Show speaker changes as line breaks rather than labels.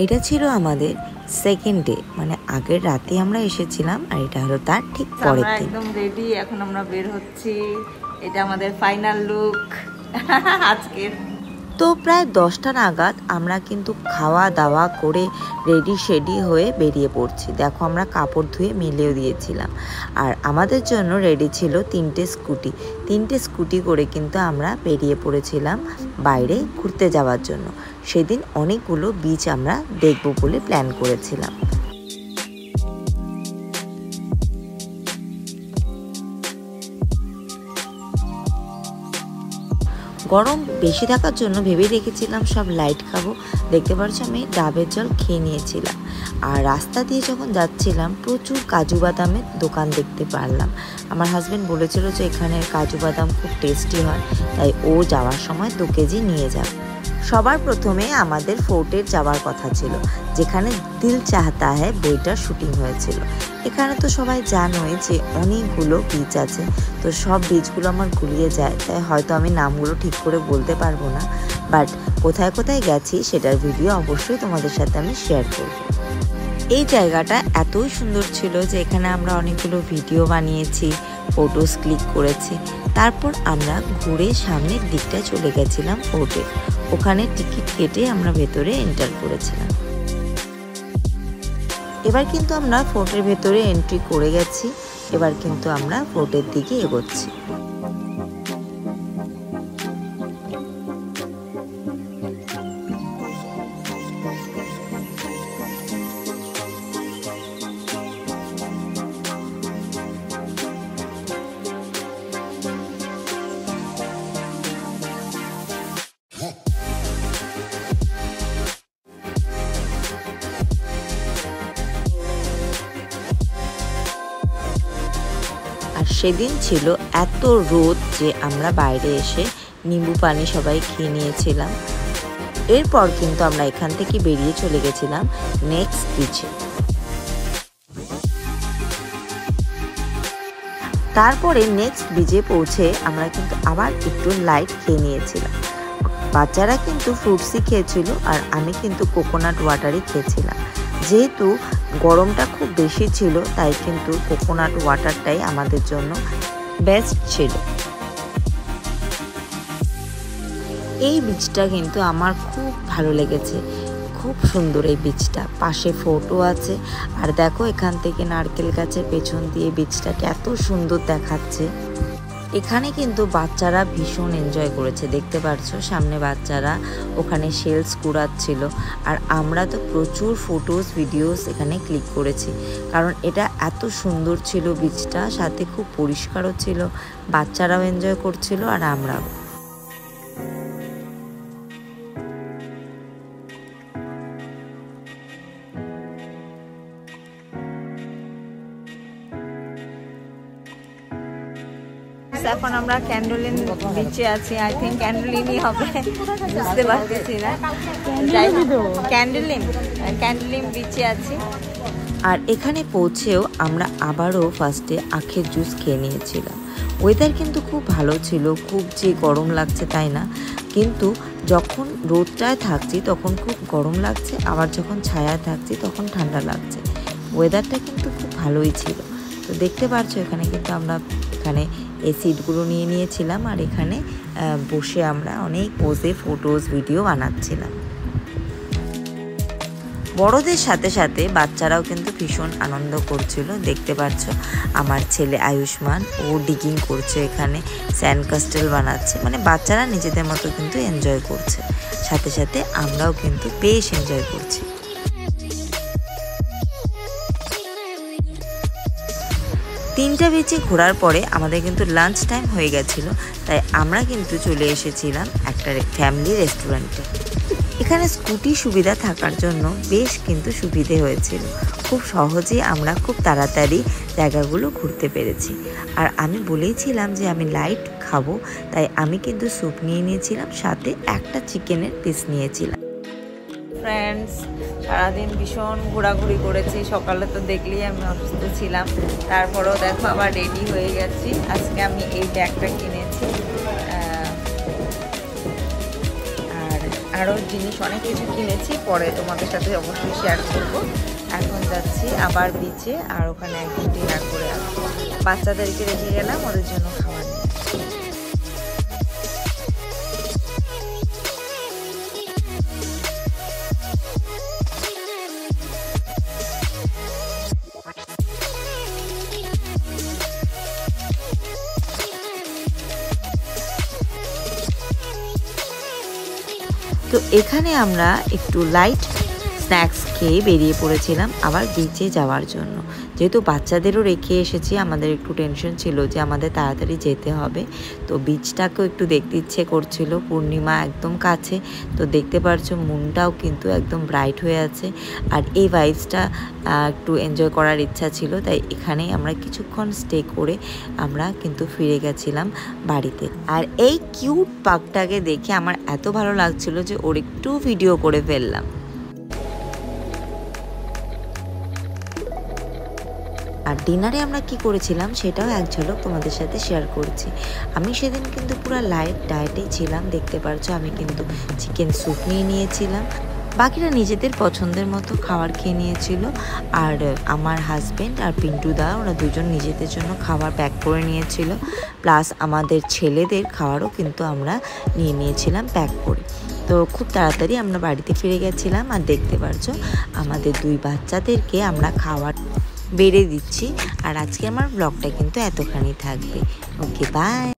এটা ছিল আমাদের সেকেন্ড ডে, মানে আগের রাতে আমরা এসেছিলাম আর এটা হলো তার ঠিক পরের দিন।
একদম রেডি, এখন আমরা বের হচ্ছি। এটা আমাদের ফাইনাল লুক আজকের।
তো প্রায় 10টা নাগাদ আমরা কিন্তু খাওয়া দাওয়া করে রেডি শেডি হয়ে বেরিয়ে পড়ছি। দেখো আমরা কাপড় ধুয়ে মেলেও দিয়েছিলাম। আর আমাদের জন্য রেডি ছিল 3টে স্কুটি। 3টে স্কুটি করে কিন্তু আমরা বেরিয়ে পড়েছিলাম বাইরে ঘুরতে যাওয়ার জন্য। সেদিন অনেকগুলো বিচ আমরা দেখব বলে প্ল্যান করেছিলাম। গরম বেশি থাকার জন্য ভেবে রেখেছিলাম সব লাইট খাবো। দেখতে পাচ্ছ আমি ডাবের জল খেয়ে নিয়েছিলাম। আর রাস্তা দিয়ে যখন যাচ্ছিলাম প্রচুর কাজু বাদামের দোকান দেখতে পারলাম। আমার হাজব্যান্ড বলেছিল যে এখানের কাজু বাদাম খুব টেস্টি হয়, তাই ও যাওয়ার সময় 2 কেজি নিয়ে যাবে। সবার প্রথমে আমাদের ফোর্টের যাওয়ার কথা ছিল, যেখানে দিল চাহতা হ্যায় বইটার শুটিং হয়েছিল। এখানে তো সবাই জানোই যে অনেকগুলো বিচ আছে, তো সব বিচগুলো আমার গুলিয়ে যায়, তাই হয়তো আমি নামগুলো ঠিক করে বলতে পারবো না, বাট কোথায় কোথায় গেছি সেটার ভিডিও অবশ্যই তোমাদের সাথে আমি শেয়ার করব। এই জায়গাটা এতই সুন্দর ছিল যে এখানে আমরা অনেকগুলো ভিডিও বানিয়েছি, ফটোস ক্লিক করেছি। তারপর আমরা ঘুরে সামনের দিকটায় চলে গেছিলাম ফোর্টে। ওখানে টিকিট কেটে আমরা ভেতরে এন্টার করেছিলাম। এবার কিন্তু আমরা ফোর্টের ভেতরে এন্ট্রি করে গেছি। এবার কিন্তু আমরা ফোর্টের দিকে এগোচ্ছি। আর সেদিন ছিল এত রোদ যে আমরা বাইরে এসে নিম্বু পানি সবাই খেয়ে নিয়েছিলাম। এরপর কিন্তু আমরা এখান থেকে বেরিয়ে চলে গেছিলাম নেক্সট বিচে। তারপরে নেক্সট বিচে পৌঁছে আমরা কিন্তু আবার একটু লাইট খেয়ে নিয়েছিলাম। বাচ্চারা কিন্তু ফ্রুটসই খেয়েছিল আর আমি কিন্তু কোকোনাট ওয়াটারই খেয়েছিলাম। যেহেতু গরমটা খুব বেশি ছিল তাই কিন্তু কোকোনাট ওয়াটারটাই আমাদের জন্য বেস্ট ছিল। এই বিচটা কিন্তু আমার খুব ভালো লেগেছে, খুব সুন্দর এই বিচটা। পাশে ফটো আছে আর দেখো এখান থেকে নারকেল গাছের পেছন দিয়ে বিচটাকে এত সুন্দর দেখাচ্ছে। এখানে কিন্তু বাচ্চারা ভীষণ এনজয় করেছে, দেখতে পাচ্ছ সামনে বাচ্চারা ওখানে শেলস কুড়াচ্ছিল। আর আমরা তো প্রচুর ফটোস ভিডিওস এখানে ক্লিক করেছি, কারণ এটা এত সুন্দর ছিল বিচটা, সাথে খুব পরিষ্কারও ছিল। বাচ্চারাও এনজয় করছিল আর আমরাও।
এখন আমরা ক্যান্ডোলিন বিচে আছি। আই থিঙ্ক ক্যান্ডোলিনই হবে, বুঝতে পারতেছি না। ক্যান্ডোলিন বিচে আছি।
আর এখানে পৌঁছেও আমরা আবারও ফার্স্টে আখের জুস খেয়ে নিয়েছিলাম। ওয়েদার কিন্তু খুব ভালো ছিল, খুব যে গরম লাগছে তাই না, কিন্তু যখন রোদটায় থাকছি তখন খুব গরম লাগছে, আবার যখন ছায়ায় থাকছি তখন ঠান্ডা লাগছে। ওয়েদারটা কিন্তু খুব ভালোই ছিল। তো দেখতে পাচ্ছ এখানে কিন্তু আমরা এখানে এই সিটগুলো নিয়ে নিয়েছিলাম আর এখানে বসে আমরা অনেক পোজে ফটোস ভিডিও বানাচ্ছিলাম। বড়দের সাথে সাথে বাচ্চারাও কিন্তু ভীষণ আনন্দ করছিল। দেখতে পাচ্ছ আমার ছেলে আয়ুষ্মান, ও ডিগিং করছে, এখানে স্যান্ড কাস্টেল বানাচ্ছে, মানে বাচ্চারা নিজেদের মতো কিন্তু এনজয় করছে, সাথে সাথে আমরাও কিন্তু বেশ এনজয় করছি। তিনটা বিচে ঘোরার পরে আমাদের কিন্তু লাঞ্চ টাইম হয়ে গেছিল, তাই আমরা কিন্তু চলে এসেছিলাম একটা ফ্যামিলি রেস্টুরেন্টে। এখানে স্কুটি সুবিধা থাকার জন্য বেশ কিন্তু সুবিধে হয়েছিল, খুব সহজেই আমরা খুব তাড়াতাড়ি জায়গাগুলো ঘুরতে পেরেছি। আর আমি বলেইছিলাম যে আমি লাইট খাবো, তাই আমি কিন্তু স্যুপ নিয়ে নিয়েছিলাম, সাথে একটা চিকেনের পিস নিয়েছিলাম।
ফ্রেন্ডস, সারাদিন ভীষণ ঘোরাঘুরি করেছি। সকালে তো দেখলেই আমি অসুস্থ ছিলাম, তারপরেও দেখো আবার রেডি হয়ে গেছি। আজকে আমি এই ব্যাগটা কিনেছি। আর আরও জিনিস অনেক কিছু কিনেছি, পরে তোমাদের সাথে অবশ্যই শেয়ার করব। এখন যাচ্ছি আবার বিচে, আর ওখানে একদিন ডিনার করে আসবো। বাচ্চাদেরকে রেখে গেলাম, ওদের জন্য খাবার নিয়ে আসছি।
তো এখানে আমরা একটু লাইট স্ন্যাক্স খেয়ে বেরিয়ে পড়েছিলাম আবার বিচে যাওয়ার জন্য। যেহেতু বাচ্চাদেরও রেখে এসেছি, আমাদের একটু টেনশন ছিল যে আমাদের তাড়াতাড়ি যেতে হবে। তো বিচটাকেও একটু দেখতে ইচ্ছে করছিল, পূর্ণিমা একদম কাছে। তো দেখতে পারছো মুনটাও কিন্তু একদম ব্রাইট হয়ে আছে, আর এই ভাইবসটা একটু এনজয় করার ইচ্ছা ছিল। তাই এখানেই আমরা কিছুক্ষণ স্টে করে আমরা কিন্তু ফিরে গেছিলাম বাড়িতে। আর এই কিউট পাখটাকে দেখে আমার এত ভালো লাগছিল যে ওর একটু ভিডিও করে ফেললাম। আর ডিনারে আমরা কি করেছিলাম সেটাও এক ঝলক তোমাদের সাথে শেয়ার করছি। আমি সেদিন কিন্তু পুরো লাইট ডায়েটেই ছিলাম, দেখতে পারছো। আমি কিন্তু চিকেন স্যুপ নিয়ে নিয়েছিলাম, বাকিরা নিজেদের পছন্দের মতো খাবার খেয়ে নিয়েছিল। আর আমার হাজব্যান্ড আর পিন্টুদা ওরা দুজন নিজেদের জন্য খাবার প্যাক করে নিয়েছিল, প্লাস আমাদের ছেলেদের খাবারও কিন্তু আমরা নিয়ে নিয়েছিলাম প্যাক করে। তো খুব তাড়াতাড়ি আমরা বাড়িতে ফিরে গেছিলাম। আর দেখতে পারছো আমাদের দুই বাচ্চাদেরকে আমরা খাবার বেড়ে দিচ্ছি। আর আজকে আমার ব্লগটা কিন্তু এতখানি থাকবে। ওকে, বাই।